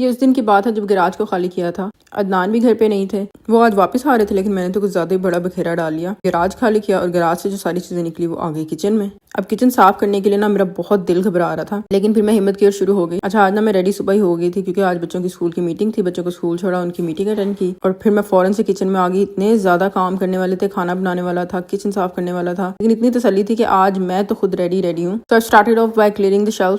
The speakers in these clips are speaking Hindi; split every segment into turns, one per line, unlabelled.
ये उस दिन की बात है जब गैराज को खाली किया था। अदनान भी घर पे नहीं थे, वो आज वापस आ रहे थे, लेकिन मैंने तो कुछ ज्यादा ही बड़ा बखेरा डाल लिया। गैराज खाली किया और गैराज से जो सारी चीजें निकली वो आ गई किचन में। अब किचन साफ करने के लिए ना मेरा बहुत दिल घबरा रहा था, लेकिन फिर मैं हिम्मत की और शुरू हो गई। अच्छा, आज ना मैं रेडी सुबह ही हो गई थी क्योंकि आज बच्चों की स्कूल की मीटिंग थी। बच्चों को स्कूल छोड़ा, उनकी मीटिंग अटेंड की और फिर मैं फौरन से किचन में आ गई। इतने ज्यादा काम करने वाले थे, खाना बनाने वाला था, किचन साफ करने वाला था, लेकिन इतनी तसल्ली थी कि आज मैं तो खुद रेडी हूँ। तो I started off by clearing the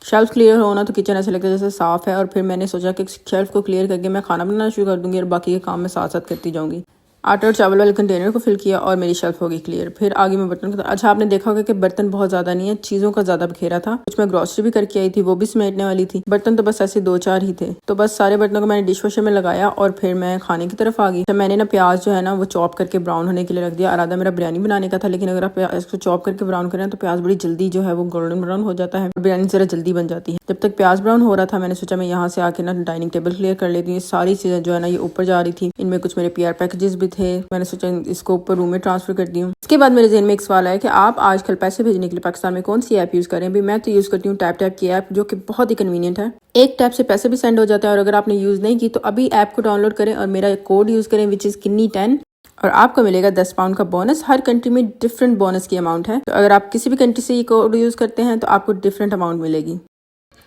shelf clear होना तो किचन ऐसा लगता है जैसे साफ है। और फिर मैंने सोचा कि शेल्फ को क्लियर करके मैं खाना बनाना शुरू कर दूंगी और बाकी के काम मैं साथ साथ करती जाऊंगी। आटा और चावल वाले कंटेनर को फिल किया और मेरी शेल्फ हो गई क्लियर। फिर आगे मैं बर्तन अच्छा, आपने देखा होगा कि बर्तन बहुत ज्यादा नहीं है, चीजों का ज्यादा बखेरा था। कुछ मैं ग्रोसरी भी करके आई थी, वो भी समेटने वाली थी। बर्तन तो बस ऐसे 2-4 ही थे, तो बस सारे बर्तनों को मैंने डिश वॉशर में लगाया और फिर मैं खाने की तरफ आ गई। तो मैंने ना प्याज जो है ना वो चॉप करके ब्राउन होने के लिए रख दिया। इरादा मेरा बिरयानी बनाने का था, लेकिन अगर आप प्याज को चॉप करके ब्राउन करें तो प्याज बड़ी जल्दी जो है वो गोल्डन ब्राउन हो जाता है, बिरयानी जरा जल्दी बन जाती है। जब तक प्याज ब्राउन हो रहा था मैंने सोचा मैं यहाँ से आके ना डाइनिंग टेबल क्लियर कर लेती हूँ। सारी चीजें जो है ना ये ऊपर जा रही थी, इनमें कुछ मेरे PR पैकेजेस भी थे, मैंने सोचा इसको ऊपर रूम में ट्रांसफर कर दी हूँ। इसके बाद मेरे ज़हन में एक सवाल आया कि आप आजकल पैसे भेजने के लिए पाकिस्तान में कौन सी ऐप यूज करें। भी मैं तो यूज करती हूँ टैप की ऐप, जो कि बहुत ही कन्वीनियंट है। एक टैप से पैसे भी सेंड हो जाते हैं। और अगर आपने यूज नहीं की तो अभी ऐप को डाउनलोड करें और मेरा कोड यूज करें विच इज किन्नी10 और आपको मिलेगा 10 पाउंड का बोनस। हर कंट्री में डिफरेंट बोनस की अमाउंट है, तो अगर आप किसी भी कंट्री से ये कोड यूज करते हैं तो आपको डिफरेंट अमाउंट मिलेगी।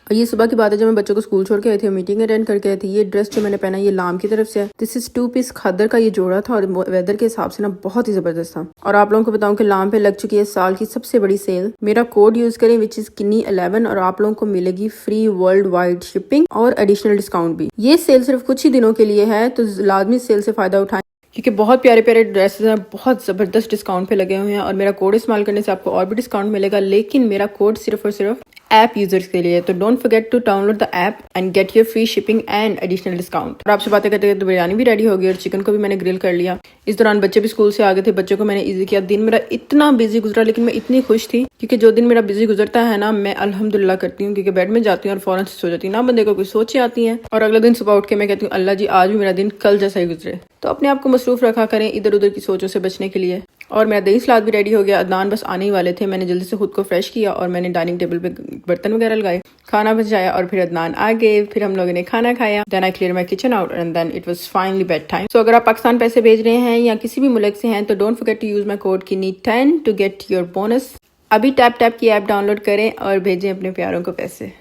और ये सुबह की बात है जब मैं बच्चों को स्कूल छोड़ के आई थी, मीटिंग अटेंड करके आई थी। ये ड्रेस जो मैंने पहना ये लाम की तरफ से है। दिस इज 2 पीस खद्दर का ये जोड़ा था और वेदर के हिसाब से ना बहुत ही जबरदस्त था। और आप लोगों को बताऊं कि लाम पे लग चुकी है साल की सबसे बड़ी सेल। मेरा कोड यूज करें विच इज किन्नी11 और आप लोगों को मिलेगी फ्री वर्ल्ड वाइड शिपिंग और एडिशनल डिस्काउंट भी। ये सेल सिर्फ कुछ ही दिनों के लिए है, तो लाजमी सेल से फायदा उठाएं क्योंकि बहुत प्यारे प्यारे ड्रेसेस हैं, बहुत जबरदस्त डिस्काउंट पे लगे हुए हैं। और मेरा कोड इस्तेमाल करने से आपको और भी डिस्काउंट मिलेगा, लेकिन मेरा कोड सिर्फ और सिर्फ ऐप यूजर्स के लिए। तो don't forget to download the app and get your free shipping and additional discount. और आपसे बातें करते करते बिरयानी भी रेडी हो गई और चिकन को भी मैंने ग्रिल कर लिया। इस दौरान बच्चे भी स्कूल से आ गए थे, बच्चों को मैंने इजी किया। दिन मेरा इतना बिजी गुजरा, लेकिन मैं इतनी खुश थी क्योंकि जो दिन मेरा बिजी गुजरता है ना, मैं अल्हम्दुलिल्लाह करती हूँ क्योंकि बेड में जाती हूँ और फौरन से सो जाती हूँ। ना बंदे को कोई सोचें आती हैं और अगले दिन सुबह उठ के मैं कहती हूँ अल्लाह जी आज भी मेरा दिन कल जैसा ही गुजरे। तो अपने आप को मसरूफ रखा करें इधर उधर की सोचों से बचने के लिए। और मेरा दही सलाद भी रेडी हो गया। अदनान बस आने ही वाले थे, मैंने जल्दी से खुद को फ्रेश किया और मैंने डाइनिंग टेबल पे बर्तन वगैरह लगाए, खाना बचाया और फिर अदनान आ गए। फिर हम लोगों ने खाना खाया। Then I clear my kitchen out and then it was finally bed time. So अगर आप पाकिस्तान पैसे भेज रहे हैं या किसी भी मुल्क से हैं तो don't forget to use my code किन्नी10 टू गेट योर बोनस। अभी टैप की ऐप डाउनलोड करें और भेजें अपने प्यारों को पैसे।